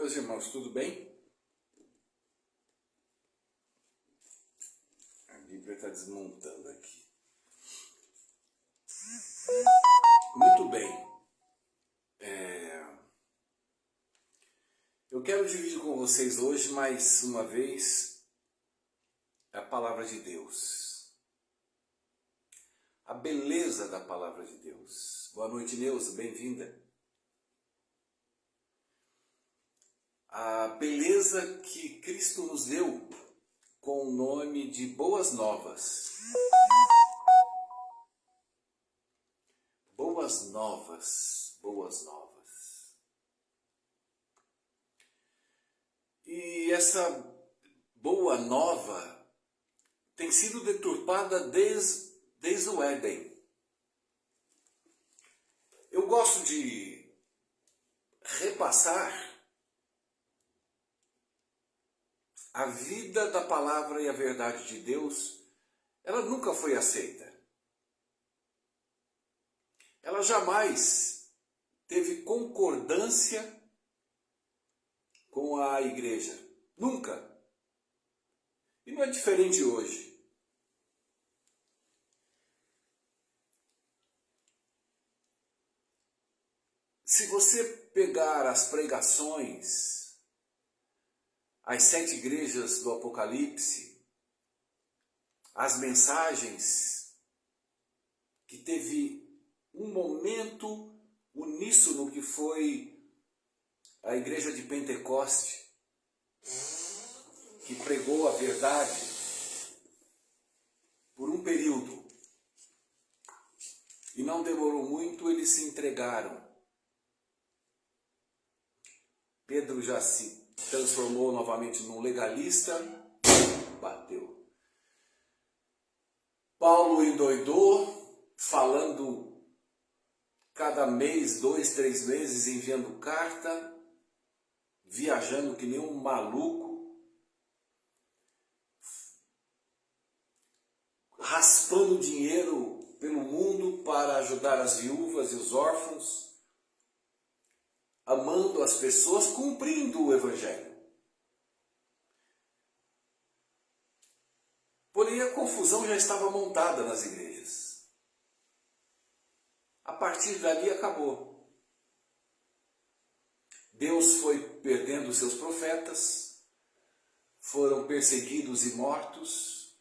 meus irmãos, tudo bem? A Bíblia está desmontando aqui. Muito bem. Eu quero dividir com vocês hoje, mais uma vez, a palavra de Deus. A beleza da palavra de Deus. Boa noite, Neuza, bem-vinda. A beleza que Cristo nos deu com o nome de Boas Novas. Boas novas, boas novas. E essa boa nova tem sido deturpada desde o Éden. Eu gosto de repassar a vida da palavra e a verdade de Deus. Ela nunca foi aceita. Ela jamais teve concordância com a igreja. Nunca. E não é diferente hoje. Se você pegar as pregações, as 7 igrejas do Apocalipse, as mensagens que teve um momento uníssono que foi a igreja de Pentecoste, que pregou a verdade por um período. E não demorou muito, eles se entregaram. Pedro já se transformou novamente num legalista, bateu. Paulo endoidou, falando cada mês, 2, 3 meses, enviando carta, viajando que nem um maluco, raspando dinheiro pelo mundo para ajudar as viúvas e os órfãos, amando as pessoas, cumprindo o Evangelho. Porém, a confusão já estava montada nas igrejas. A partir dali acabou. Deus foi perdendo seus profetas, foram perseguidos e mortos,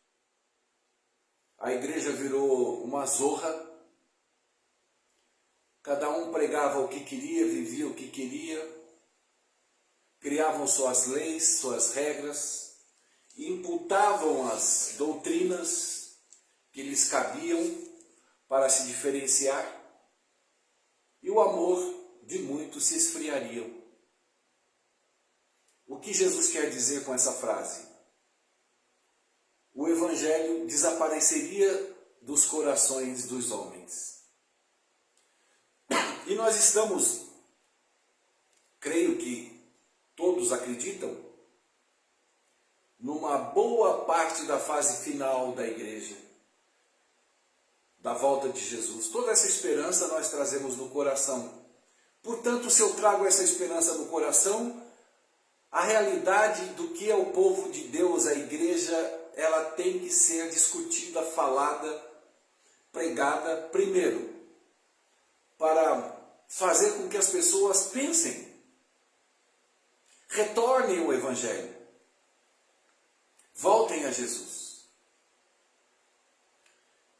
a igreja virou uma zorra, cada um pregava o que queria, vivia o que queria, criavam suas leis, suas regras, e imputavam as doutrinas que lhes cabiam para se diferenciar, e o amor de muitos se esfriaria. O que Jesus quer dizer com essa frase? O Evangelho desapareceria dos corações dos homens. E nós estamos, creio que todos acreditam, numa boa parte da fase final da igreja, da volta de Jesus. Toda essa esperança nós trazemos no coração. Portanto, se eu trago essa esperança no coração, a realidade do que é o povo de Deus, a igreja, ela tem que ser discutida, falada, pregada primeiro, para fazer com que as pessoas pensem, retornem ao Evangelho, voltem a Jesus.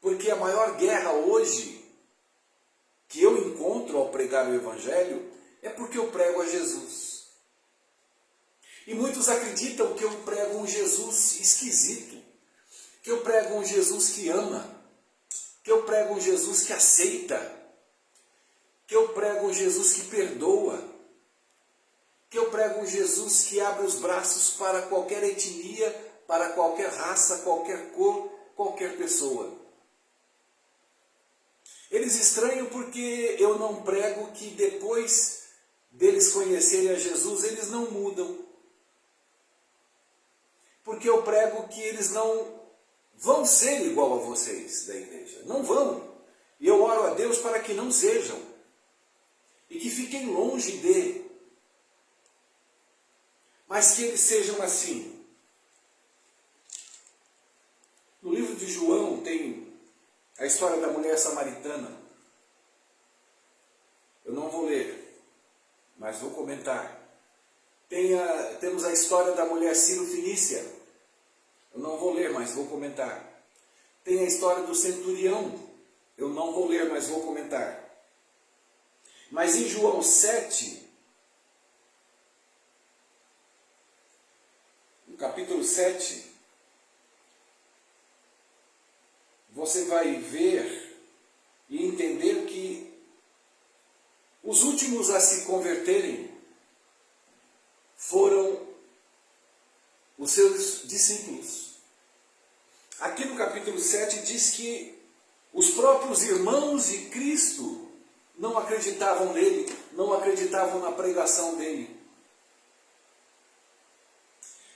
Porque a maior guerra hoje que eu encontro ao pregar o Evangelho é porque eu prego a Jesus. E muitos acreditam que eu prego um Jesus esquisito, que eu prego um Jesus que ama, que eu prego um Jesus que aceita, que eu prego um Jesus que perdoa, que eu prego um Jesus que abre os braços para qualquer etnia, para qualquer raça, qualquer cor, qualquer pessoa. Eles estranham porque eu não prego que depois deles conhecerem a Jesus, eles não mudam. Porque eu prego que eles não vão ser igual a vocês da igreja. Não vão. E eu oro a Deus para que não sejam. E que fiquem longe de. mas que eles sejam assim. No livro de João tem a história da mulher samaritana. Eu não vou ler, mas vou comentar. Temos a história da mulher Ciro-Fenícia. Eu não vou ler, mas vou comentar. Tem a história do centurião. Eu não vou ler, mas vou comentar. Mas em João 7, no capítulo 7, você vai ver e entender que os últimos a se converterem foram os seus discípulos. Aqui no capítulo 7 diz que os próprios irmãos de Cristo não acreditavam nele, não acreditavam na pregação dele.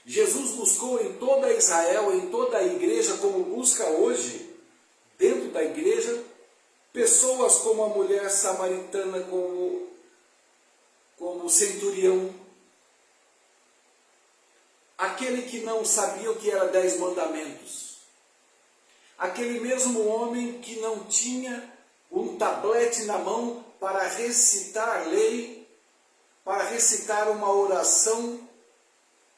Jesus buscou em toda Israel, em toda a igreja, como busca hoje, dentro da igreja, pessoas como a mulher samaritana, como o centurião, aquele que não sabia o que era 10 mandamentos, aquele mesmo homem que não tinha um tablete na mão para recitar a lei, para recitar uma oração: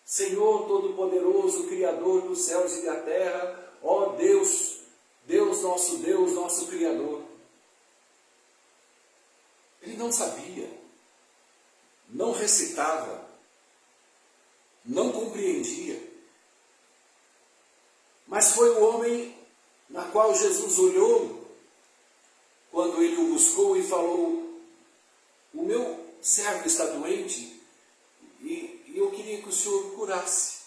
Senhor Todo-Poderoso, Criador dos céus e da terra, ó Deus, Deus, nosso Criador. Ele não sabia, não recitava, não compreendia. Mas foi o homem na qual Jesus olhou quando ele o buscou e falou: o meu servo está doente e eu queria que o Senhor curasse.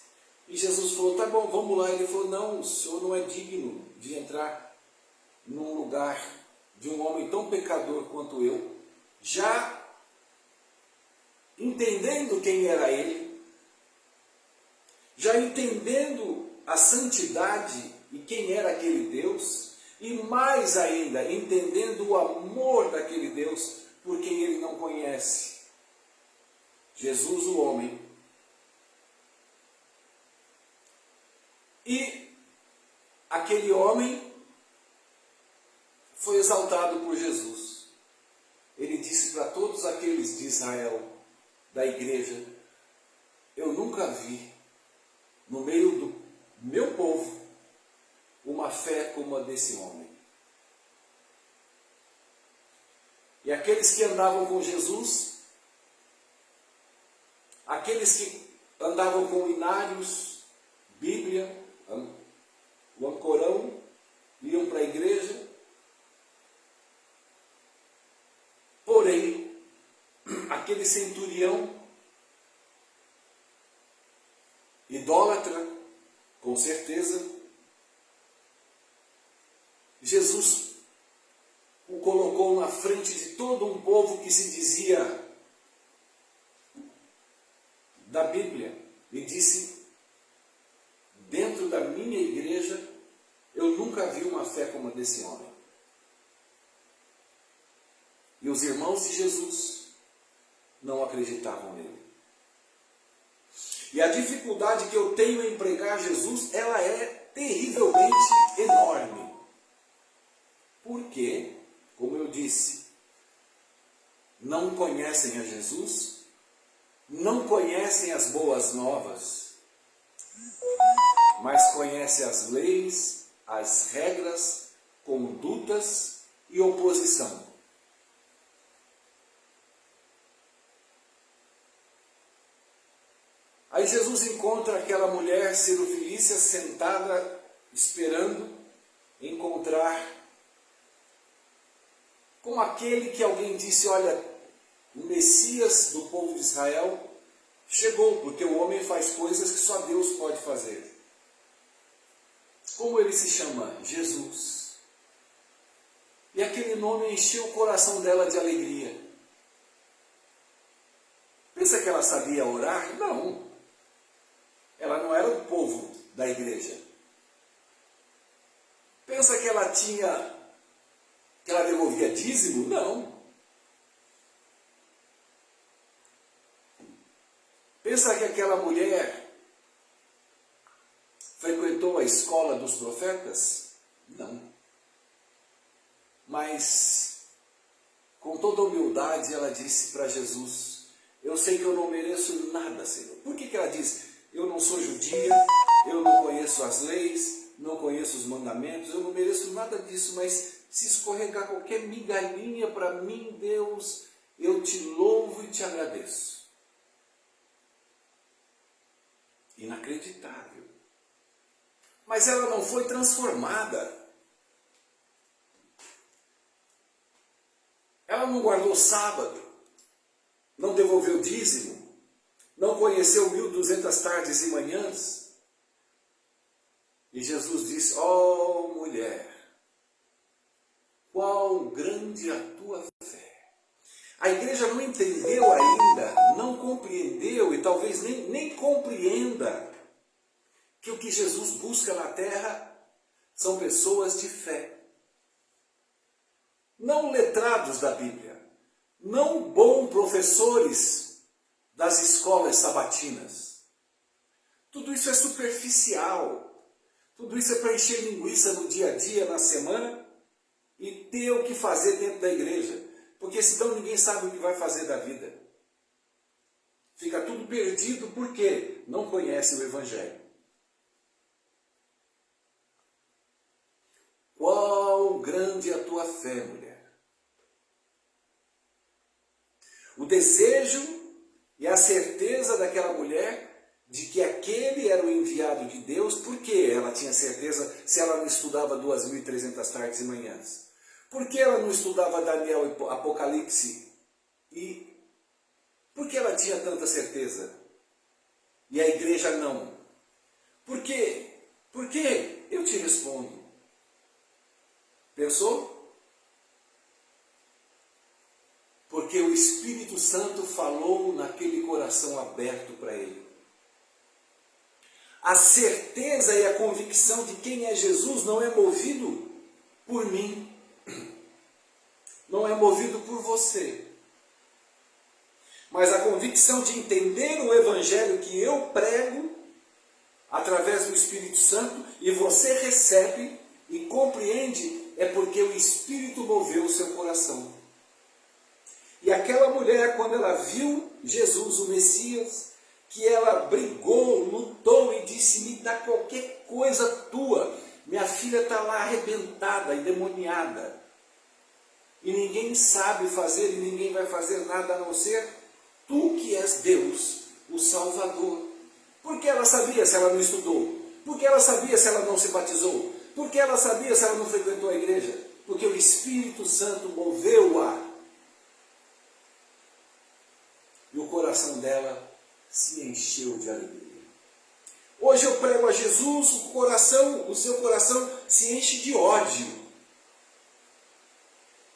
E Jesus falou: tá bom, vamos lá. Ele falou: não, o Senhor não é digno de entrar num lugar de um homem tão pecador quanto eu. Já entendendo quem era ele, já entendendo a santidade e quem era aquele Deus, e mais ainda, entendendo o amor daquele Deus por quem ele não conhece. Jesus, o homem. E aquele homem foi exaltado por Jesus. Ele disse para todos aqueles de Israel, da igreja: eu nunca vi no meio do meu povo uma fé como a desse homem. E aqueles que andavam com Jesus, aqueles que andavam com inários, Bíblia, o ancorão, iam para a igreja. Porém, aquele centurião, idólatra, com certeza, Jesus o colocou na frente de todo um povo que se dizia da Bíblia e disse: dentro da minha igreja eu nunca vi uma fé como a desse homem. E os irmãos de Jesus não acreditavam nele. E a dificuldade que eu tenho em pregar Jesus, ela é terrivelmente enorme. Porque, como eu disse, não conhecem a Jesus, não conhecem as boas novas, mas conhecem as leis, as regras, condutas e oposição. Aí Jesus encontra aquela mulher Ciro-Fenícia sentada, esperando encontrar com aquele que alguém disse: olha, o Messias do povo de Israel chegou, porque o homem faz coisas que só Deus pode fazer. Como ele se chama? Jesus. E aquele nome encheu o coração dela de alegria. Pensa que ela sabia orar? Não. Ela não era o povo da igreja. Pensa que ela devolvia dízimo? Não. Pensa que aquela mulher frequentou a escola dos profetas? Não. Mas, com toda humildade, ela disse para Jesus: eu sei que eu não mereço nada, Senhor. Por que ela disse? Eu não sou judia, eu não conheço as leis, não conheço os mandamentos, eu não mereço nada disso, mas se escorregar qualquer migalhinha para mim, Deus, eu te louvo e te agradeço. Inacreditável. Mas ela não foi transformada. Ela não guardou sábado, não devolveu dízimo, não conheceu 1200 tardes e manhãs. E Jesus disse: ó mulher, qual grande a tua fé. A igreja não entendeu ainda, não compreendeu e talvez nem compreenda que o que Jesus busca na terra são pessoas de fé. Não letrados da Bíblia, não bons professores das escolas sabatinas. Tudo isso é superficial, tudo isso é para encher linguiça no dia a dia, na semana, e ter o que fazer dentro da igreja, porque senão ninguém sabe o que vai fazer da vida. Fica tudo perdido porque não conhece o Evangelho. Qual grande é a tua fé, mulher? O desejo e a certeza daquela mulher de que aquele era o enviado de Deus. Por que ela tinha certeza se ela não estudava 2300 tardes e manhãs? Por que ela não estudava Daniel e Apocalipse? E por que ela tinha tanta certeza? E a igreja não? Por quê? Por quê? Eu te respondo. Pensou? Porque o Espírito Santo falou naquele coração aberto para ele. A certeza e a convicção de quem é Jesus não é movido por mim, não é movido por você. Mas a convicção de entender o Evangelho que eu prego, através do Espírito Santo, e você recebe e compreende, é porque o Espírito moveu o seu coração. E aquela mulher, quando ela viu Jesus, o Messias, que ela brigou, lutou e disse: me dá qualquer coisa tua, minha filha está lá arrebentada, endemoniada, e ninguém sabe fazer, e ninguém vai fazer nada a não ser tu que és Deus, o Salvador. Por que ela sabia se ela não estudou? Por que ela sabia se ela não se batizou? Por que ela sabia se ela não frequentou a igreja? Porque o Espírito Santo moveu-a. E o coração dela se encheu de alegria. Hoje eu prego a Jesus, o seu coração se enche de ódio.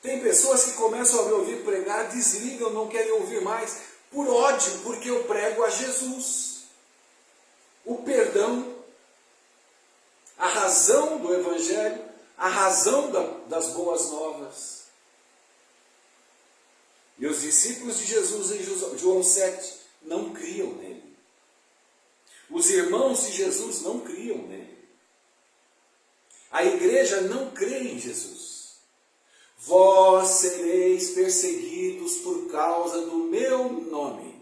Tem pessoas que começam a me ouvir pregar, desligam, não querem ouvir mais, por ódio, porque eu prego a Jesus. O perdão, a razão do Evangelho, a razão das boas novas. E os discípulos de Jesus em João 7 não criam nele. Os irmãos de Jesus não criam nele. A igreja não crê em Jesus. Vós sereis perseguidos por causa do meu nome.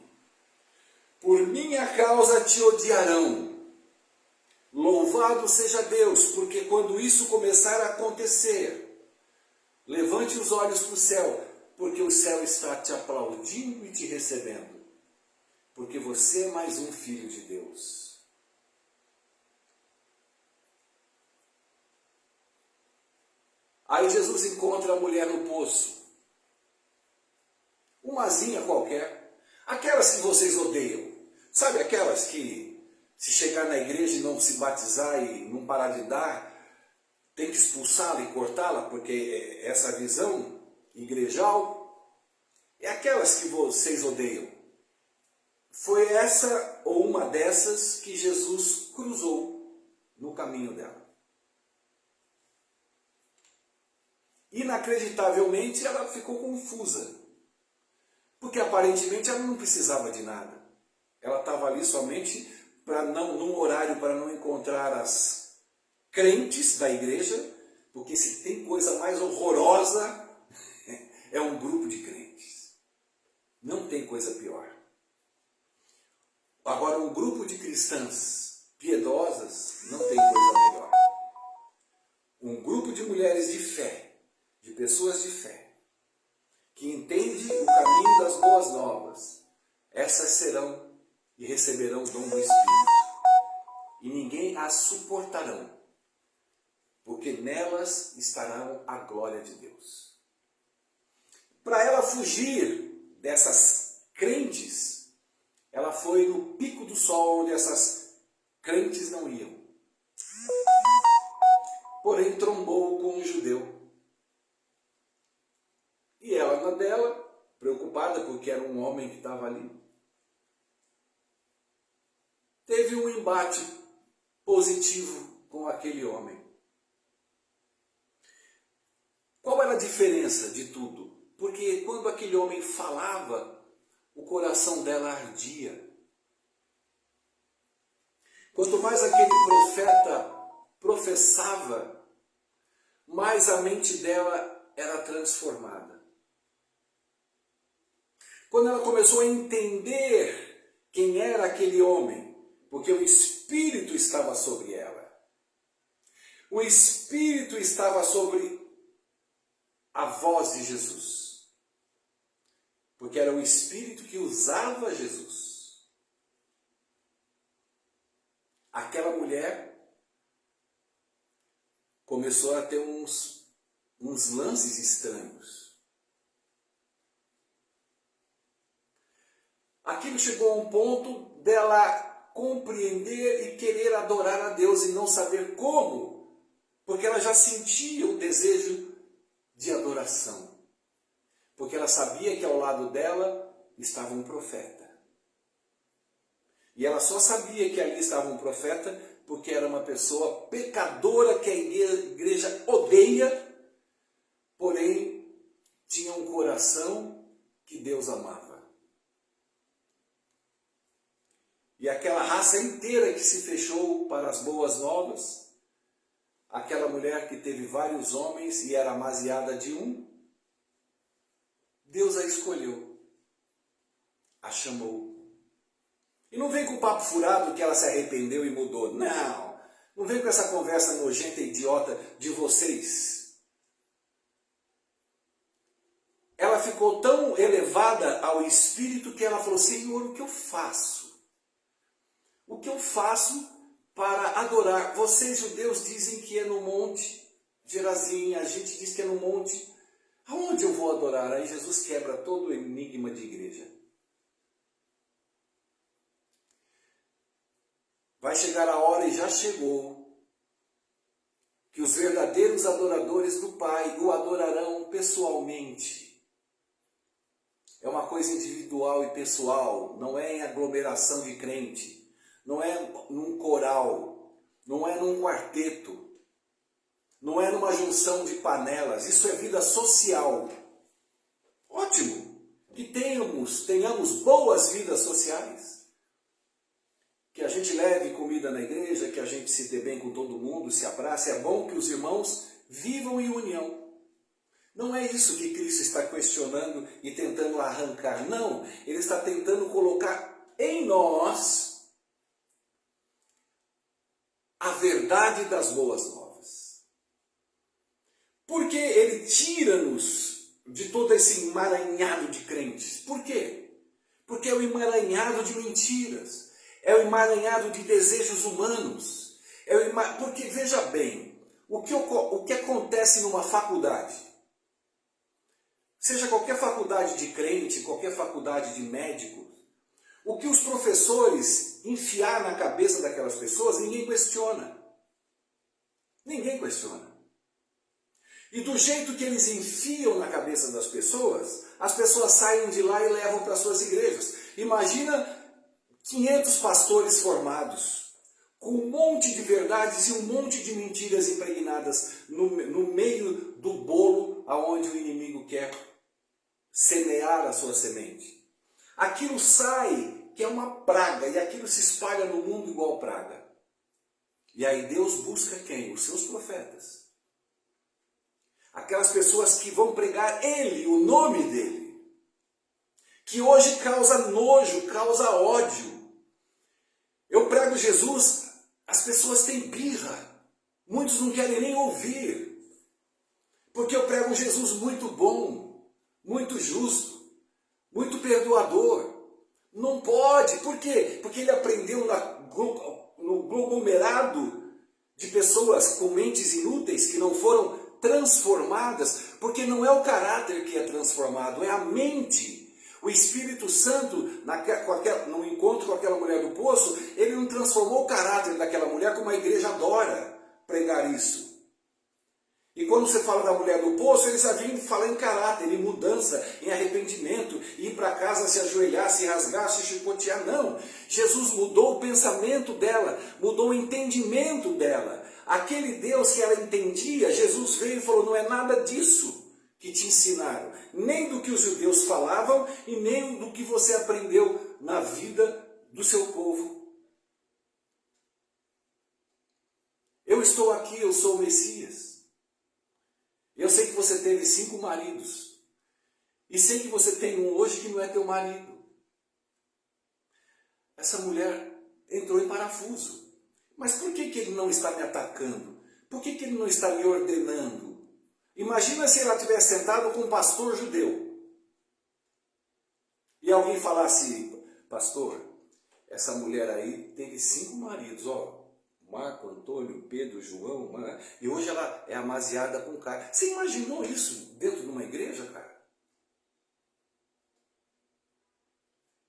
Por minha causa te odiarão. Louvado seja Deus, porque quando isso começar a acontecer, levante os olhos para o céu, porque o céu está te aplaudindo e te recebendo. Porque você é mais um filho de Deus. Aí Jesus encontra a mulher no poço. Umazinha qualquer. Aquelas que vocês odeiam. Sabe aquelas que, se chegar na igreja e não se batizar e não parar de dar, tem que expulsá-la e cortá-la, porque essa visão igrejal é aquelas que vocês odeiam. Foi essa ou uma dessas que Jesus cruzou no caminho dela. Inacreditavelmente, ela ficou confusa, porque aparentemente ela não precisava de nada. Ela estava ali somente para não, num horário para não encontrar as crentes da igreja, porque se tem coisa mais horrorosa é um grupo de crentes. Não tem coisa pior. Agora, um grupo de cristãs piedosas não tem coisa melhor. Um grupo de mulheres de fé, de pessoas de fé, que entende o caminho das boas novas, essas serão e receberão o dom do Espírito. E ninguém as suportarão, porque nelas estará a glória de Deus. Para ela fugir dessas crentes, ela foi no pico do sol onde essas crentes não iam. Porém, trombou com um judeu. E ela na dela, preocupada porque era um homem que estava ali, teve um embate positivo com aquele homem. Qual era a diferença de tudo? Porque quando aquele homem falava, o coração dela ardia. Quanto mais aquele profeta professava, mais a mente dela era transformada. Quando ela começou a entender quem era aquele homem, porque o Espírito estava sobre ela. O Espírito estava sobre a voz de Jesus. Porque era o Espírito que usava Jesus. Aquela mulher começou a ter uns lances estranhos. Aquilo chegou a um ponto dela compreender e querer adorar a Deus e não saber como, porque ela já sentia o desejo de adoração, porque ela sabia que ao lado dela estava um profeta. E ela só sabia que ali estava um profeta porque era uma pessoa pecadora que a igreja odeia, porém tinha um coração que Deus amava. E aquela raça inteira que se fechou para as boas novas, aquela mulher que teve vários homens e era amaziada de um, Deus a escolheu, a chamou. E não vem com o papo furado que ela se arrependeu e mudou. Não, não vem com essa conversa nojenta e idiota de vocês. Ela ficou tão elevada ao Espírito que ela falou, Senhor, o que eu faço? O que eu faço para adorar? Vocês, judeus, dizem que é no monte Gerazim, a gente diz que é no monte. Aonde eu vou adorar? Aí Jesus quebra todo o enigma de igreja. Vai chegar a hora, e já chegou, que os verdadeiros adoradores do Pai o adorarão pessoalmente. É uma coisa individual e pessoal, não é em aglomeração de crente. Não é num coral, não é num quarteto, não é numa junção de panelas, isso é vida social. Ótimo, que tenhamos boas vidas sociais, que a gente leve comida na igreja, que a gente se dê bem com todo mundo, se abrace, é bom que os irmãos vivam em união. Não é isso que Cristo está questionando e tentando arrancar, não, Ele está tentando colocar em nós a verdade das boas novas. Porque Ele tira-nos de todo esse emaranhado de crentes. Por quê? Porque é o emaranhado de mentiras. É o emaranhado de desejos humanos. Porque, veja bem, o que acontece numa faculdade, seja qualquer faculdade de crente, qualquer faculdade de médico, o que os professores enfiar na cabeça daquelas pessoas, ninguém questiona. Ninguém questiona. E do jeito que eles enfiam na cabeça das pessoas, as pessoas saem de lá e levam para suas igrejas. Imagina 500 pastores formados, com um monte de verdades e um monte de mentiras impregnadas no meio do bolo aonde o inimigo quer semear a sua semente. Aquilo sai que é uma praga, e aquilo se espalha no mundo igual praga. E aí Deus busca quem? Os seus profetas. Aquelas pessoas que vão pregar Ele, o nome dEle. Que hoje causa nojo, causa ódio. Eu prego Jesus, as pessoas têm birra. Muitos não querem nem ouvir. Porque eu prego um Jesus muito bom, muito justo, muito perdoador. Não pode. Por quê? Porque ele aprendeu no aglomerado de pessoas com mentes inúteis que não foram transformadas, porque não é o caráter que é transformado, é a mente. O Espírito Santo, no encontro com aquela mulher do poço, ele não transformou o caráter daquela mulher, como a igreja adora pregar isso. E quando você fala da mulher do poço, eles haviam falar em caráter, em mudança, em arrependimento, ir para casa se ajoelhar, se rasgar, se chicotear. Não. Jesus mudou o pensamento dela, mudou o entendimento dela. Aquele Deus que ela entendia, Jesus veio e falou, não é nada disso que te ensinaram. Nem do que os judeus falavam e nem do que você aprendeu na vida do seu povo. Eu estou aqui, eu sou o Messias. Eu sei que você teve 5 maridos. E sei que você tem um hoje que não é teu marido. Essa mulher entrou em parafuso. Mas por que ele não está me atacando? Por que ele não está me ordenando? Imagina se ela tivesse sentado com um pastor judeu. E alguém falasse, pastor, essa mulher aí teve 5 maridos, ó. Marco, Antônio, Pedro, João, e hoje ela é amaziada com cara. Você imaginou isso dentro de uma igreja, cara?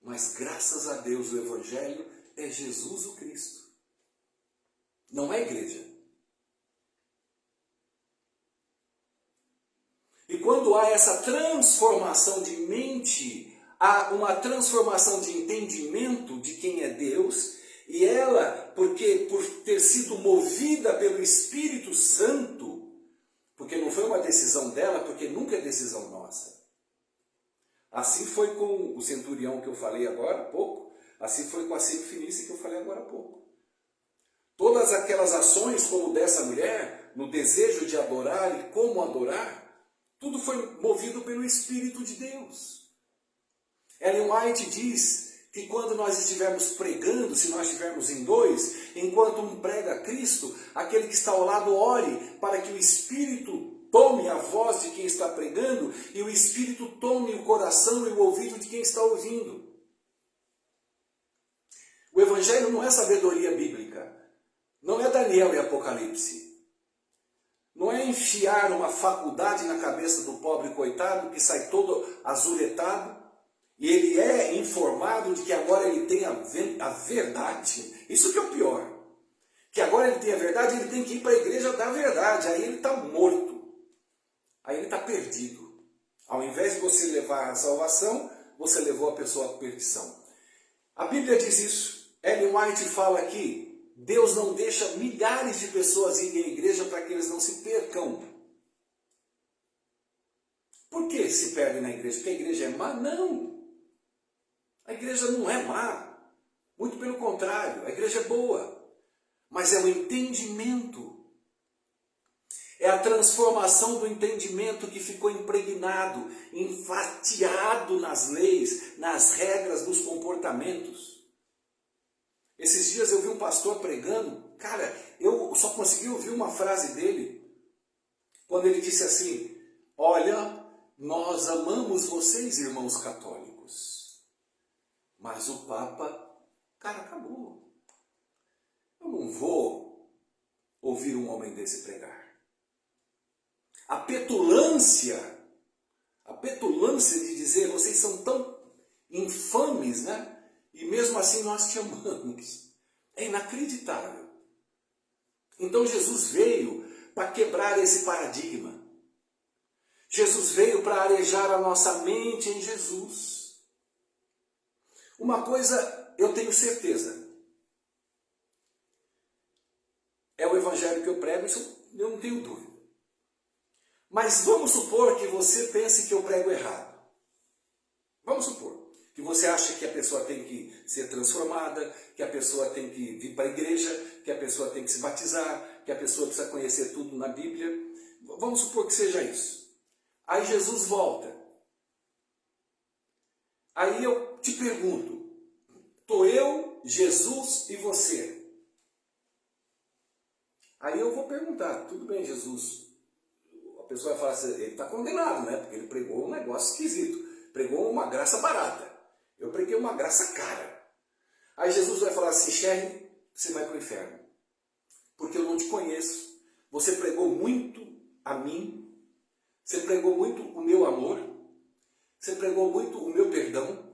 Mas graças a Deus o Evangelho é Jesus o Cristo. Não é igreja. E quando há essa transformação de mente, há uma transformação de entendimento de quem é Deus. E ela, porque por ter sido movida pelo Espírito Santo, porque não foi uma decisão dela, porque nunca é decisão nossa. Assim foi com o centurião que eu falei agora há pouco, assim foi com a Sirofenícia que eu falei agora há pouco. Todas aquelas ações como dessa mulher, no desejo de adorar e como adorar, tudo foi movido pelo Espírito de Deus. Ellen White diz que quando nós estivermos pregando, se nós estivermos em 2, enquanto um prega Cristo, aquele que está ao lado ore para que o Espírito tome a voz de quem está pregando e o Espírito tome o coração e o ouvido de quem está ouvindo. O Evangelho não é sabedoria bíblica, não é Daniel e Apocalipse. Não é enfiar uma faculdade na cabeça do pobre coitado que sai todo azuretado, e ele é informado de que agora ele tem a verdade. Isso que é o pior. Que agora ele tem a verdade, ele tem que ir para a igreja da verdade. Aí ele está morto. Aí ele está perdido. Ao invés de você levar a salvação, você levou a pessoa à perdição. A Bíblia diz isso. Ellen White fala aqui, Deus não deixa milhares de pessoas irem à igreja para que eles não se percam. Por que se perdem na igreja? Porque a igreja é má? Não. A igreja não é má, muito pelo contrário, a igreja é boa, mas é o entendimento, é a transformação do entendimento que ficou impregnado, enfatiado nas leis, nas regras dos comportamentos. Esses dias eu vi um pastor pregando, cara, eu só consegui ouvir uma frase dele, quando ele disse assim, olha, nós amamos vocês, irmãos católicos. Mas o Papa, cara, acabou. Eu não vou ouvir um homem desse pregar. A petulância de dizer, vocês são tão infames, né? E mesmo assim nós te amamos. É inacreditável. Então Jesus veio para quebrar esse paradigma. Jesus veio para arejar a nossa mente em Jesus. Uma coisa eu tenho certeza, é o Evangelho que eu prego, isso eu não tenho dúvida. Mas vamos supor que você pense que eu prego errado. Vamos supor Que você acha que a pessoa tem que ser transformada, que a pessoa tem que vir para a igreja, que a pessoa tem que se batizar, que a pessoa precisa conhecer tudo na Bíblia. Vamos supor que seja isso. Aí Jesus volta. Aí eu te pergunto, estou eu, Jesus e você. Aí eu vou perguntar, tudo bem, Jesus? A pessoa vai falar assim, ele está condenado, né? Porque ele pregou um negócio esquisito, pregou uma graça barata. Eu preguei uma graça cara. Aí Jesus vai falar assim, Sherry, você vai para o inferno. Porque eu não te conheço. Você pregou muito a mim. Você pregou muito o meu amor. Você pregou muito o meu perdão.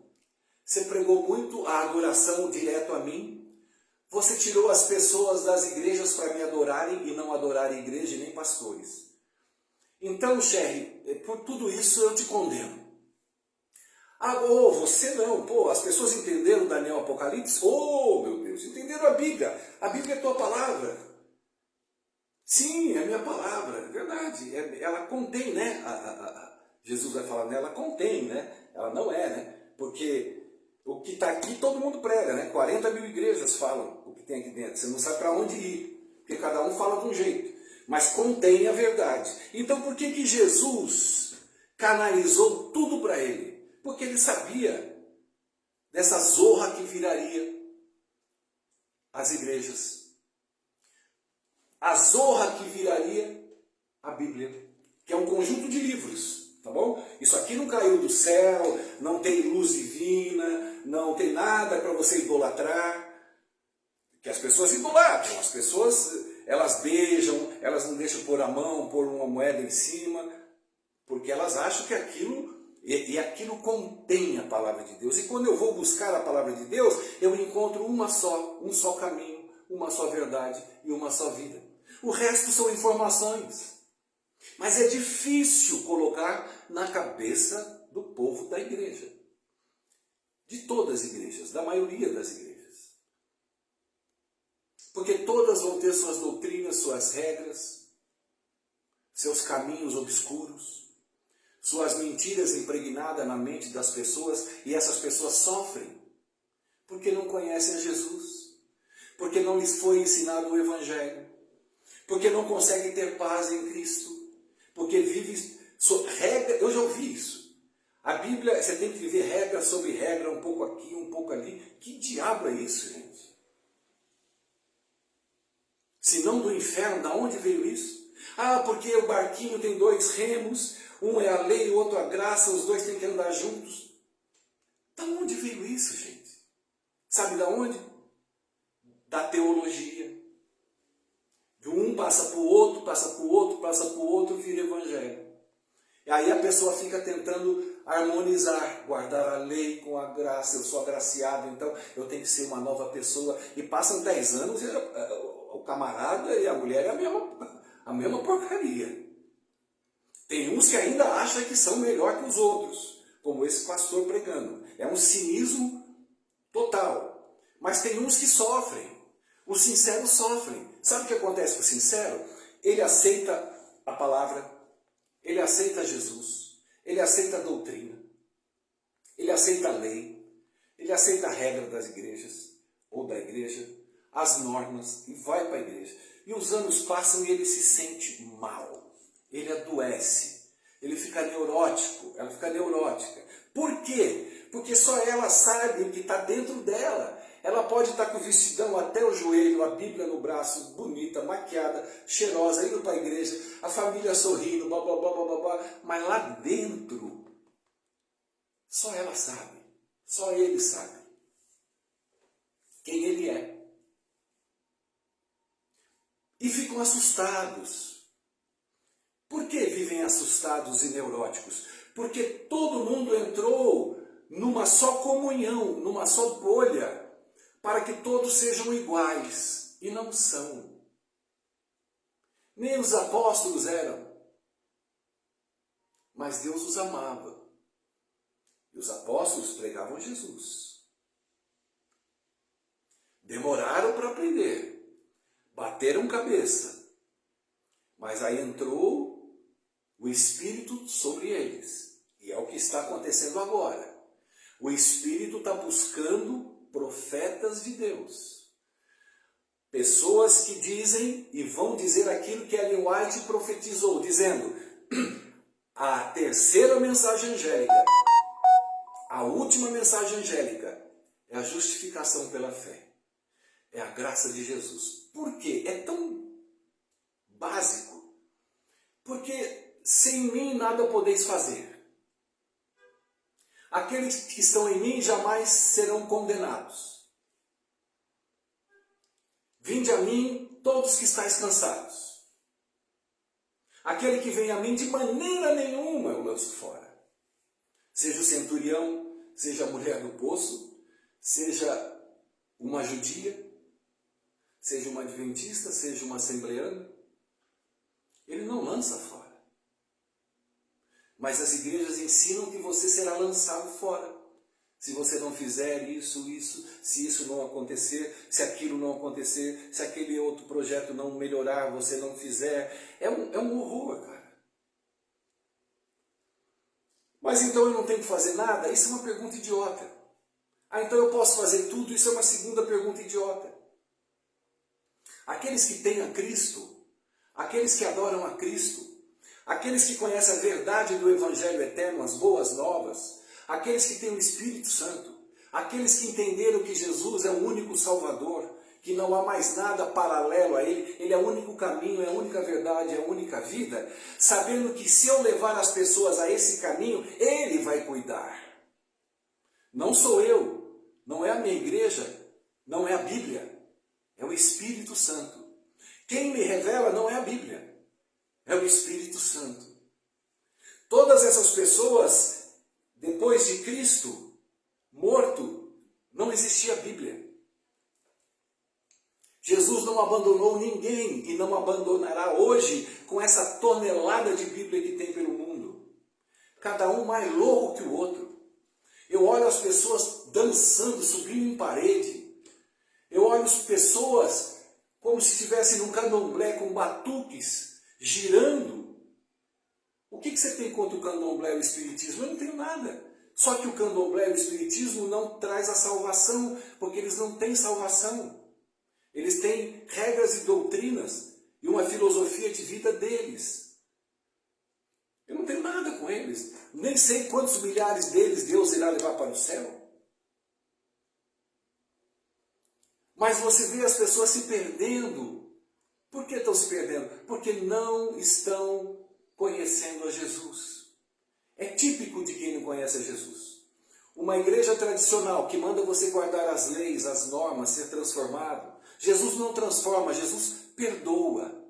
Você pregou muito a adoração direto a mim. Você tirou as pessoas das igrejas para me adorarem e não adorarem igreja nem pastores. Então, Sherry, por tudo isso eu te condeno. Ah, você não, as pessoas entenderam Daniel Apocalipse? Meu Deus, entenderam a Bíblia. A Bíblia é a tua palavra. Sim, é a minha palavra, é verdade. Ela contém, né? Jesus vai falar nela, contém, né? Ela não é, né? Porque o que está aqui todo mundo prega, né? 40 mil igrejas falam o que tem aqui dentro. Você não sabe para onde ir, porque cada um fala de um jeito. Mas contém a verdade. Então por que Jesus canalizou tudo para ele? Porque ele sabia dessa zorra que viraria as igrejas. A zorra que viraria a Bíblia, que é um conjunto de livros, tá bom? Isso aqui não caiu do céu, não tem luz divina, não tem nada para você idolatrar. Que as pessoas idolatram, as pessoas, elas beijam, elas não deixam pôr a mão, pôr uma moeda em cima, porque elas acham que aquilo... E aquilo contém a palavra de Deus. E quando eu vou buscar a palavra de Deus, eu encontro um só caminho, uma só verdade e uma só vida. O resto são informações. Mas é difícil colocar na cabeça do povo da igreja. De todas as igrejas, da maioria das igrejas. Porque todas vão ter suas doutrinas, suas regras, seus caminhos obscuros, suas mentiras impregnadas na mente das pessoas, e essas pessoas sofrem porque não conhecem a Jesus, porque não lhes foi ensinado o Evangelho, porque não conseguem ter paz em Cristo, porque vivem regra. Eu já ouvi isso. A Bíblia, você tem que viver regra sobre regra, um pouco aqui, um pouco ali. Que diabo é isso, gente? Se não do inferno, da onde veio isso? Porque o barquinho tem 2 remos, um é a lei, o outro a graça, os 2 têm que andar juntos. Da onde veio isso, gente? Sabe da onde? Da teologia. Um passa para o outro, passa para o outro, passa para o outro, vira evangelho. E aí a pessoa fica tentando harmonizar, guardar a lei com a graça. Eu sou agraciado, então eu tenho que ser uma nova pessoa. E passam 10 anos e o camarada e a mulher é a mesma porcaria. Tem uns que ainda acham que são melhor que os outros, como esse pastor pregando. É um cinismo total. Mas tem uns que sofrem. Os sinceros sofrem. Sabe o que acontece com o sincero? Ele aceita a palavra, ele aceita Jesus, ele aceita a doutrina, ele aceita a lei, ele aceita a regra das igrejas, ou da igreja, as normas, e vai para a igreja. E os anos passam e ele se sente mal, ele adoece, ele fica neurótico, ela fica neurótica. Por quê? Porque só ela sabe o que está dentro dela. Ela pode estar com o vestidão até o joelho, a Bíblia no braço, bonita, maquiada, cheirosa, indo para a igreja, a família sorrindo, blá, blá, blá, blá, blá, blá, mas lá dentro, só ela sabe, só ele sabe quem ele é. E ficam assustados. Por que vivem assustados e neuróticos? Porque todo mundo entrou numa só comunhão, numa só bolha, para que todos sejam iguais, e não são. Nem os apóstolos eram. Mas Deus os amava. E os apóstolos pregavam Jesus. Demoraram para aprender. Bateram cabeça. Mas aí entrou o Espírito sobre eles. E é o que está acontecendo agora. O Espírito está buscando profetas de Deus. Pessoas que dizem e vão dizer aquilo que Ellen White profetizou, dizendo: a terceira mensagem angélica, a última mensagem angélica, é a justificação pela fé. É a graça de Jesus. Por quê? É tão básico. Porque sem mim nada podeis fazer. Aqueles que estão em mim jamais serão condenados. Vinde a mim todos que estáis cansados. Aquele que vem a mim de maneira nenhuma eu lanço fora. Seja o centurião, seja a mulher do poço, seja uma judia, seja uma adventista, seja uma assembleana, ele não lança fora. Mas as igrejas ensinam que você será lançado fora. Se você não fizer isso, se isso não acontecer, se aquilo não acontecer, se aquele outro projeto não melhorar, você não fizer. É um horror, cara. Mas então eu não tenho que fazer nada? Isso é uma pergunta idiota. Ah, então eu posso fazer tudo? Isso é uma segunda pergunta idiota. Aqueles que têm a Cristo, aqueles que adoram a Cristo, aqueles que conhecem a verdade do Evangelho eterno, as boas novas, aqueles que têm o Espírito Santo, aqueles que entenderam que Jesus é o único Salvador, que não há mais nada paralelo a Ele, Ele é o único caminho, é a única verdade, é a única vida, sabendo que se eu levar as pessoas a esse caminho, Ele vai cuidar. Não sou eu, não é a minha igreja, não é a Bíblia, é o Espírito Santo. Quem me revela não é a Bíblia, é o Espírito Santo. Todas essas pessoas, depois de Cristo morto, não existia Bíblia. Jesus não abandonou ninguém e não abandonará hoje com essa tonelada de Bíblia que tem pelo mundo. Cada um mais louco que o outro. Eu olho as pessoas dançando, subindo em parede. Eu olho as pessoas como se estivessem num candomblé com batuques, girando. O que você tem contra o candomblé e o espiritismo? Eu não tenho nada. Só que o candomblé e o espiritismo não traz a salvação, porque eles não têm salvação. Eles têm regras e doutrinas e uma filosofia de vida deles. Eu não tenho nada com eles. Nem sei quantos milhares deles Deus irá levar para o céu. Mas você vê as pessoas se perdendo. Por que estão se perdendo? Porque não estão conhecendo a Jesus. É típico de quem não conhece a Jesus. Uma igreja tradicional que manda você guardar as leis, as normas, ser transformado. Jesus não transforma, Jesus perdoa.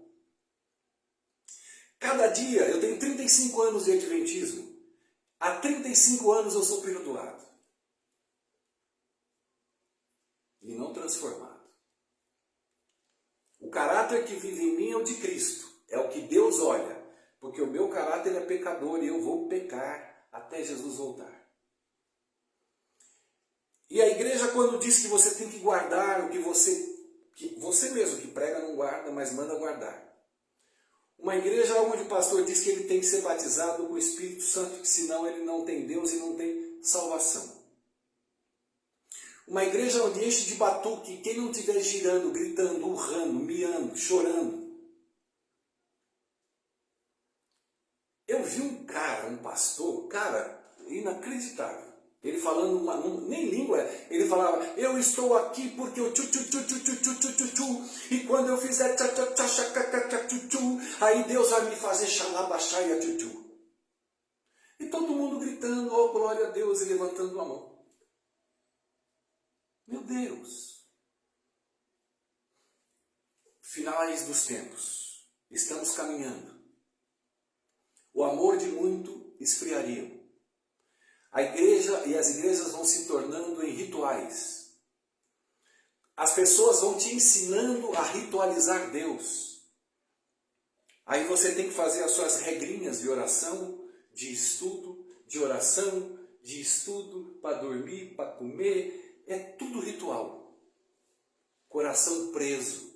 Cada dia, eu tenho 35 anos de adventismo. Há 35 anos eu sou perdoado. E não transformado. O caráter que vive em mim é o de Cristo. É o que Deus olha. Porque o meu caráter é pecador e eu vou pecar até Jesus voltar. E a igreja, quando diz que você tem que guardar o que você mesmo que prega não guarda, mas manda guardar. Uma igreja onde o pastor diz que ele tem que ser batizado com o Espírito Santo, que senão ele não tem Deus e não tem salvação. Uma igreja onde enche de batuque, quem não estiver girando, gritando, urrando, miando, chorando. Eu vi um cara, um pastor, inacreditável. Ele falando, nem língua, ele falava, eu estou aqui porque eu e quando eu fizer aí Deus vai me fazer xalabaxaia tchu. E todo mundo gritando, oh glória a Deus, e levantando a mão. Meu Deus! Finais dos tempos, estamos caminhando. O amor de muito esfriaria. A igreja e as igrejas vão se tornando em rituais. As pessoas vão te ensinando a ritualizar Deus. Aí você tem que fazer as suas regrinhas de oração, de estudo, de oração, de estudo, para dormir, para comer. É tudo ritual. Coração preso.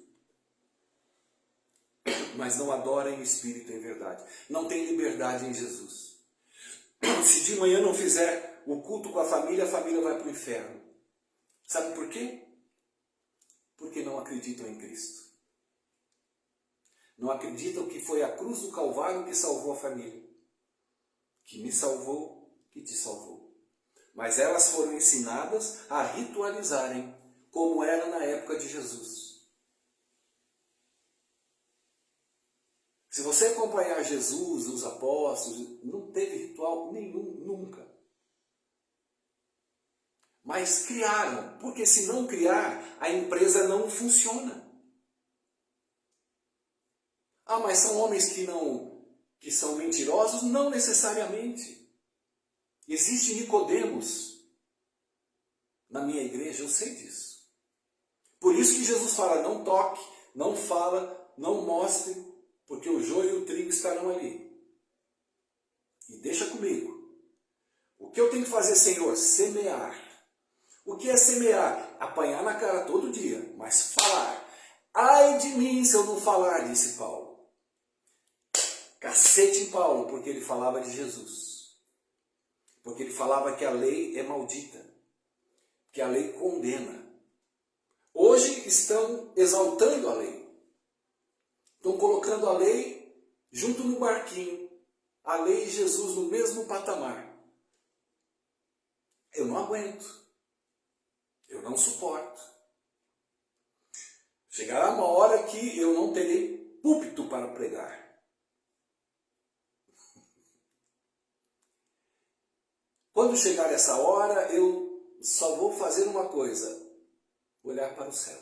Mas não adora em espírito e em verdade. Não tem liberdade em Jesus. Se de manhã não fizer o culto com a família vai para o inferno. Sabe por quê? Porque não acreditam em Cristo. Não acreditam que foi a cruz do Calvário que salvou a família. Que me salvou, que te salvou. Mas elas foram ensinadas a ritualizarem, como era na época de Jesus. Se você acompanhar Jesus, os apóstolos, não teve ritual nenhum, nunca. Mas criaram, porque se não criar, a empresa não funciona. Ah, mas são homens que são mentirosos? Não necessariamente. Existe Nicodemos na minha igreja, eu sei disso. Por isso que Jesus fala, não toque, não fala, não mostre, porque o joio e o trigo estarão ali. E deixa comigo. O que eu tenho que fazer, Senhor? Semear. O que é semear? Apanhar na cara todo dia, mas falar. Ai de mim se eu não falar, disse Paulo. Cacete em Paulo, porque ele falava de Jesus. Porque ele falava que a lei é maldita. Que a lei condena. Hoje estão exaltando a lei. Estão colocando a lei junto no barquinho. A lei e Jesus no mesmo patamar. Eu não aguento. Eu não suporto. Chegará uma hora que eu não terei púlpito para pregar. Quando chegar essa hora, eu só vou fazer uma coisa. Olhar para o céu.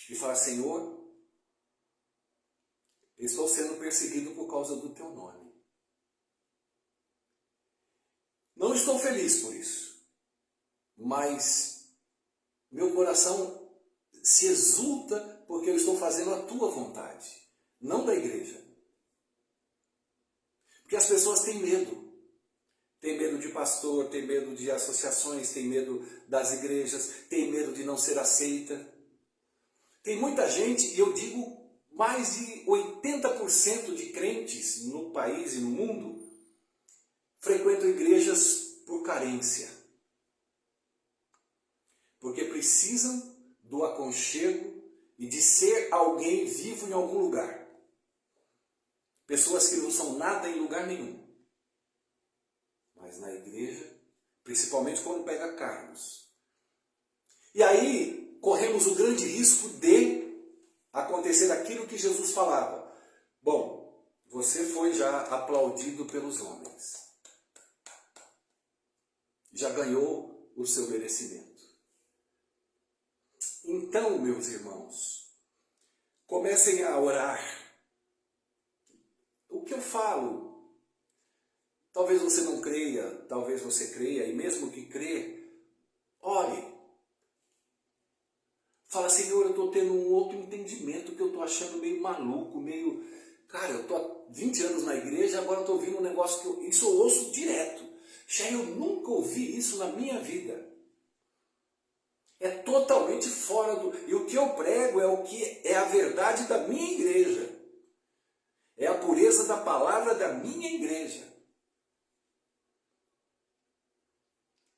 E falar, Senhor, estou sendo perseguido por causa do teu nome. Não estou feliz por isso. Mas meu coração se exulta porque eu estou fazendo a tua vontade, não da igreja. Porque as pessoas têm medo. Tem medo de pastor, tem medo de associações, tem medo das igrejas, tem medo de não ser aceita. Tem muita gente, e eu digo mais de 80% de crentes no país e no mundo, frequentam igrejas por carência. Porque precisam do aconchego e de ser alguém vivo em algum lugar. Pessoas que não são nada em lugar nenhum. Mas na igreja, principalmente quando pega cargos. E aí corremos o grande risco de acontecer aquilo que Jesus falava. Bom, você foi já aplaudido pelos homens. Já ganhou o seu merecimento. Então, meus irmãos, comecem a orar. O que eu falo? Talvez você não creia, talvez você creia, e mesmo que crê, ore. Fala, Senhor, eu estou tendo um outro entendimento que eu estou achando meio maluco, meio... Cara, eu estou há 20 anos na igreja, agora eu estou ouvindo um negócio que isso eu ouço direto. Já eu nunca ouvi isso na minha vida. É totalmente fora do... E o que eu prego é o que é a verdade da minha igreja. É a pureza da palavra da minha igreja.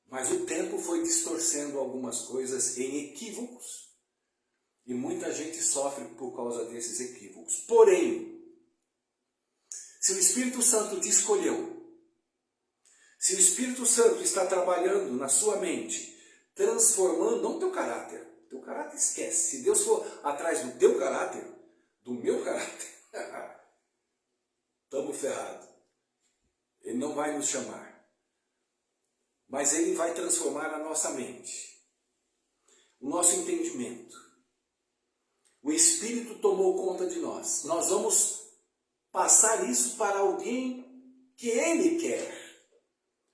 Mas o tempo foi distorcendo algumas coisas em equívocos. E muita gente sofre por causa desses equívocos. Porém, se o Espírito Santo te escolheu, se o Espírito Santo está trabalhando na sua mente, transformando, não teu caráter esquece. Se Deus for atrás do teu caráter, do meu caráter, estamos ferrados. Ele não vai nos chamar. Mas Ele vai transformar a nossa mente, o nosso entendimento. O Espírito tomou conta de nós. Nós vamos passar isso para alguém que Ele quer.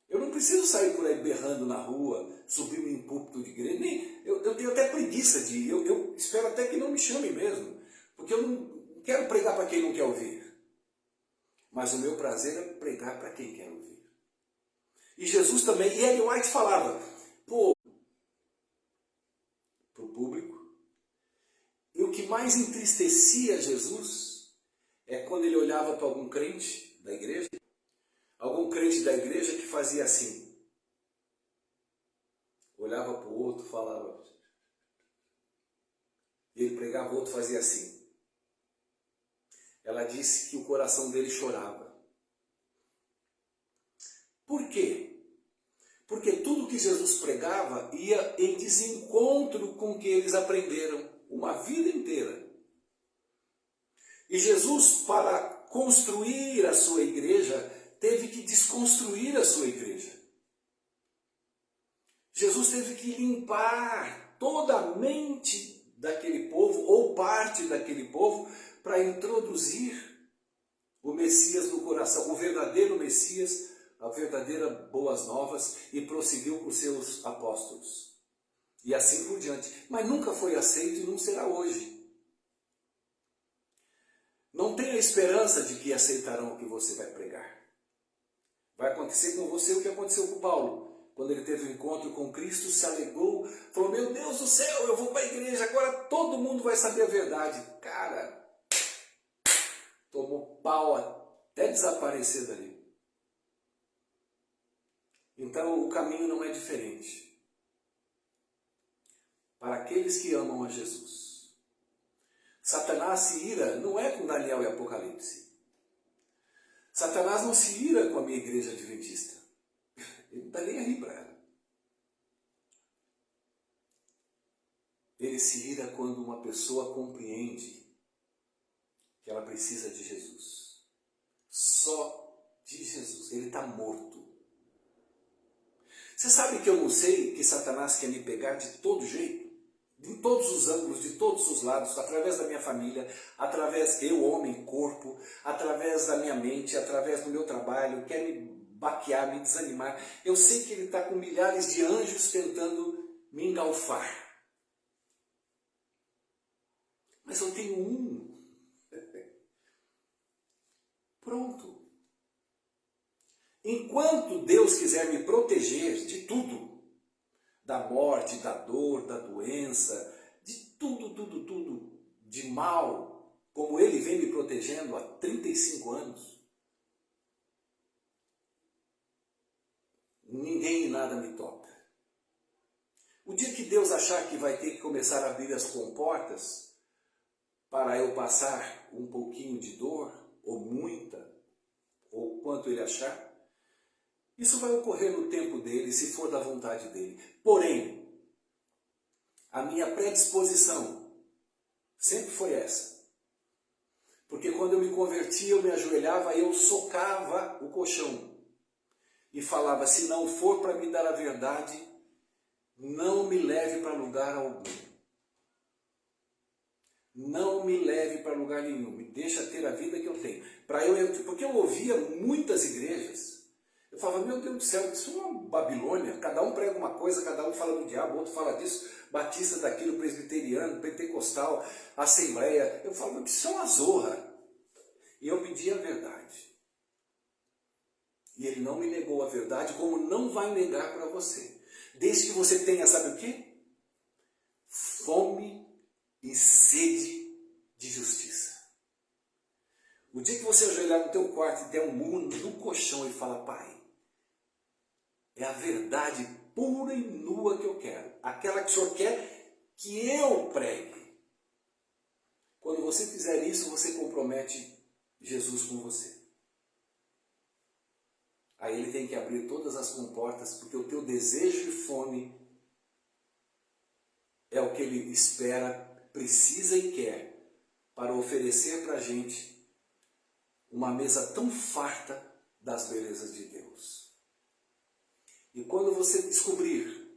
Eu não preciso sair por aí berrando na rua, subir em púlpito de igreja. Eu tenho até preguiça de ir. Eu espero até que não me chame mesmo. Porque eu não quero pregar para quem não quer ouvir. Mas o meu prazer é pregar para quem quer ouvir. E Jesus também, e Ellen White falava, para o público, e o que mais entristecia Jesus é quando ele olhava para algum crente da igreja, algum crente da igreja que fazia assim. Olhava para o outro, falava. E ele pregava, o outro fazia assim. Ela disse que o coração dele chorava. Por quê? Porque tudo que Jesus pregava ia em desencontro com o que eles aprenderam uma vida inteira. E Jesus, para construir a sua igreja, teve que desconstruir a sua igreja. Jesus teve que limpar toda a mente daquele povo, ou parte daquele povo, para introduzir o Messias no coração, o verdadeiro Messias, a verdadeira boas novas, e prosseguiu com os seus apóstolos. E assim por diante. Mas nunca foi aceito e não será hoje. Não tenha esperança de que aceitarão o que você vai pregar. Vai acontecer com você o que aconteceu com Paulo. Quando ele teve um encontro com Cristo, se alegrou, falou, meu Deus do céu, eu vou para a igreja, agora todo mundo vai saber a verdade. Cara, tomou pau até desaparecer dali. Então o caminho não é diferente. Para aqueles que amam a Jesus. Satanás se ira, não é com Daniel e Apocalipse. Satanás não se ira com a minha igreja adventista. Ele não está nem aí para ela. Ele se ira quando uma pessoa compreende que ela precisa de Jesus. Só de Jesus. Ele está morto. Você sabe que eu não sei que Satanás quer me pegar de todo jeito? De todos os ângulos, de todos os lados, através da minha família, através eu, homem, corpo, através da minha mente, através do meu trabalho, quer me baquear, me desanimar. Eu sei que ele está com milhares de anjos tentando me engalfar. Mas eu tenho um. Pronto. Enquanto Deus quiser me proteger de tudo, da morte, da dor, da doença, de tudo, de mal, como Ele vem me protegendo há 35 anos, ninguém e nada me toca. O dia que Deus achar que vai ter que começar a abrir as comportas para eu passar um pouquinho de dor, ou muita, ou quanto Ele achar, isso vai ocorrer no tempo dele, se for da vontade dele. Porém, a minha predisposição sempre foi essa. Porque quando eu me convertia, eu me ajoelhava e eu socava o colchão. E falava, se não for para me dar a verdade, não me leve para lugar algum. Não me leve para lugar nenhum. Me deixa ter a vida que eu tenho. Porque eu ouvia muitas igrejas. Eu falava, meu Deus do céu, isso é uma Babilônia. Cada um prega uma coisa, cada um fala do diabo, outro fala disso. Batista daquilo, presbiteriano, pentecostal, assembleia. Eu falava, isso é uma zorra. E eu pedi a verdade. E ele não me negou a verdade, como não vai negar para você. Desde que você tenha, sabe o quê? Fome e sede de justiça. O dia que você ajoelhar no teu quarto e der um murro no colchão e falar, pai, é a verdade pura e nua que eu quero. Aquela que o Senhor quer que eu pregue. Quando você fizer isso, você compromete Jesus com você. Aí ele tem que abrir todas as comportas, porque o teu desejo e fome é o que ele espera, precisa e quer para oferecer para a gente uma mesa tão farta das belezas de Deus. E quando você descobrir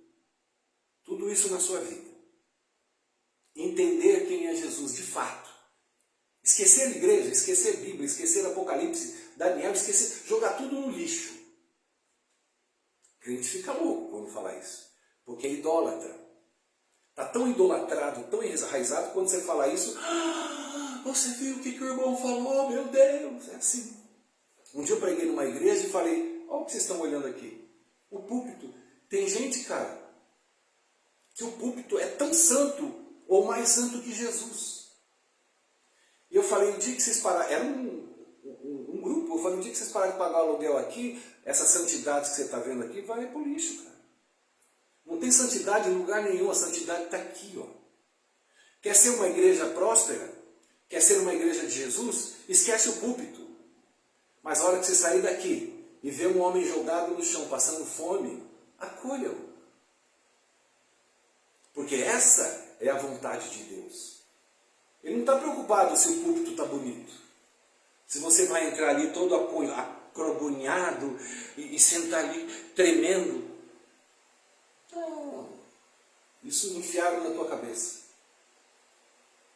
tudo isso na sua vida, entender quem é Jesus de fato, esquecer a igreja, esquecer a Bíblia, esquecer Apocalipse, Daniel, esquecer, jogar tudo no lixo. O crente fica louco quando fala isso, porque é idólatra. Está tão idolatrado, tão enraizado, quando você fala isso, você viu o que o irmão falou, meu Deus, é assim. Um dia eu preguei numa igreja e falei, olha o que vocês estão olhando aqui, o púlpito. Tem gente, cara, que o púlpito é tão santo, ou mais santo que Jesus. E eu falei, o dia que vocês pararam, era um grupo comigo. Eu falei, o dia que vocês pararem de pagar o aluguel aqui, essa santidade que você está vendo aqui vai pro lixo, cara. Não tem santidade em lugar nenhum, a santidade está aqui, ó. Quer ser uma igreja próspera? Quer ser uma igreja de Jesus? Esquece o púlpito. Mas a hora que você sair daqui e ver um homem jogado no chão, passando fome, acolha-o. Porque essa é a vontade de Deus. Ele não está preocupado se o púlpito está bonito. Se você vai entrar ali todo acrobunhado e sentar ali tremendo. Não. Isso enfiaram na tua cabeça.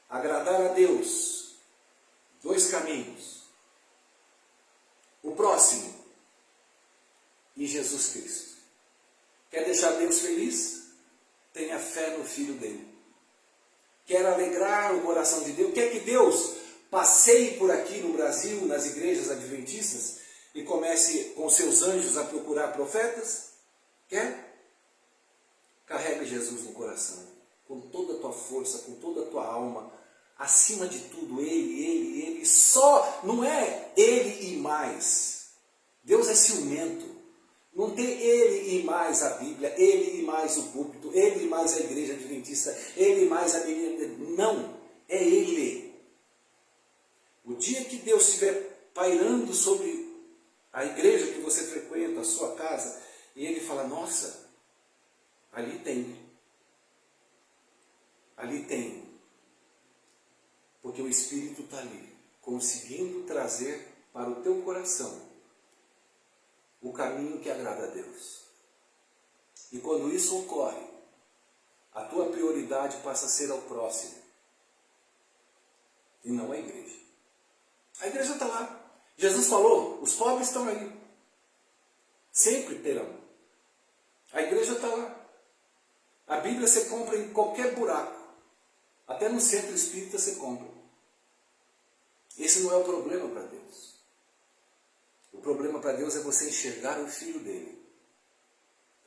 Agradar a Deus. 2 caminhos. O próximo. E Jesus Cristo. Quer deixar Deus feliz? Tenha fé no Filho dele. Quer alegrar o coração de Deus? Quer que Deus passeie por aqui no Brasil, nas igrejas adventistas, e comece com seus anjos a procurar profetas? Quer? Carrega Jesus no coração, com toda a tua força, com toda a tua alma, acima de tudo, Ele, só, não é Ele e mais. Deus é ciumento. Não tem Ele e mais a Bíblia, Ele e mais o púlpito, Ele e mais a igreja adventista, Ele e mais a menina. Não, é Ele. O dia que Deus estiver pairando sobre a igreja que você frequenta, a sua casa, e Ele fala, nossa, ali tem. Ali tem. Porque o Espírito está ali, conseguindo trazer para o teu coração o caminho que agrada a Deus. E quando isso ocorre, a tua prioridade passa a ser ao próximo. E não a igreja. A igreja está lá. Jesus falou, os pobres estão aí. Sempre terão. A igreja está lá. A Bíblia você compra em qualquer buraco. Até no centro espírita você compra. Esse não é o problema para Deus. O problema para Deus é você enxergar o Filho dele.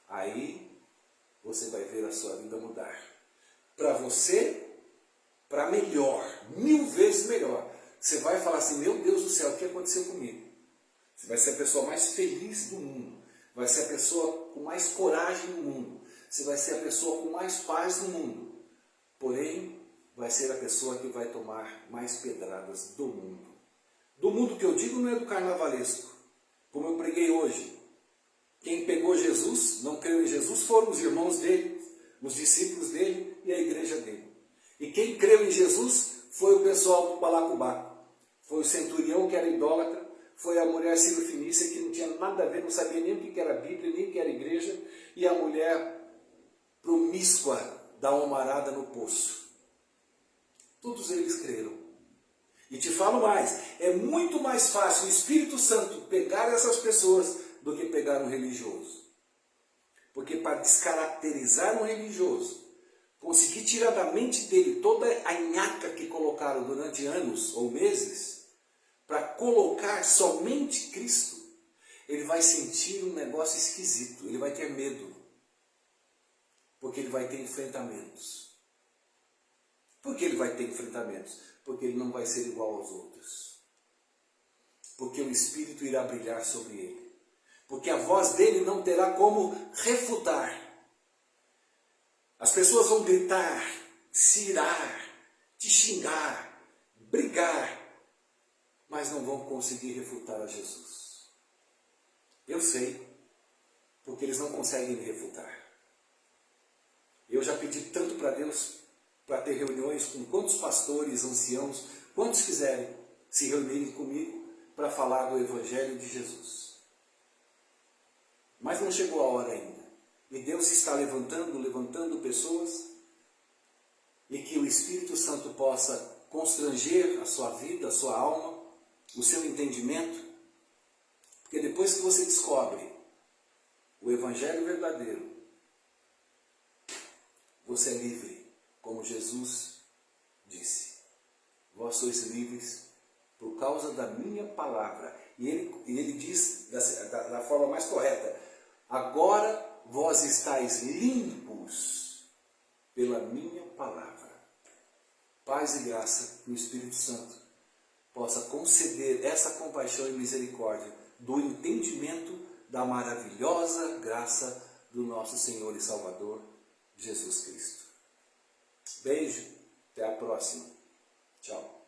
Aí você vai ver a sua vida mudar. Para você, para melhor, 1000 vezes melhor. Você vai falar assim, meu Deus do céu, o que aconteceu comigo? Você vai ser a pessoa mais feliz do mundo. Vai ser a pessoa com mais coragem no mundo. Você vai ser a pessoa com mais paz no mundo. Porém, vai ser a pessoa que vai tomar mais pedradas do mundo. Do mundo que eu digo não é do carnavalesco. Como eu preguei hoje. Quem pegou Jesus, não creu em Jesus, foram os irmãos dele, os discípulos dele e a igreja dele. E quem creu em Jesus foi o pessoal do balacobaco. Foi o centurião que era idólatra, foi a mulher sirofenícia que não tinha nada a ver, não sabia nem o que era Bíblia, nem o que era igreja, e a mulher promíscua da almarada no poço. Todos eles creram. E te falo mais, é muito mais fácil o Espírito Santo pegar essas pessoas do que pegar um religioso. Porque para descaracterizar um religioso, conseguir tirar da mente dele toda a nhaca que colocaram durante anos ou meses, para colocar somente Cristo, ele vai sentir um negócio esquisito, ele vai ter medo. Porque ele vai ter enfrentamentos. Por que ele vai ter enfrentamentos? Porque ele não vai ser igual aos outros. Porque o Espírito irá brilhar sobre ele. Porque a voz dele não terá como refutar. As pessoas vão gritar, se irar, te xingar, brigar, mas não vão conseguir refutar a Jesus. Eu sei, porque eles não conseguem me refutar. Eu já pedi tanto para Deus para ter reuniões com quantos pastores, anciãos, quantos quiserem se reunirem comigo para falar do Evangelho de Jesus. Mas não chegou a hora ainda. E Deus está levantando pessoas, e que o Espírito Santo possa constranger a sua vida, a sua alma, o seu entendimento, porque depois que você descobre o Evangelho verdadeiro, você é livre, como Jesus disse. Vós sois livres por causa da minha palavra. E ele diz da forma mais correta, agora vós estáis limpos pela minha palavra. Paz e graça que o Espírito Santo possa conceder essa compaixão e misericórdia do entendimento da maravilhosa graça do nosso Senhor e Salvador, Jesus Cristo. Beijo, até a próxima. Tchau.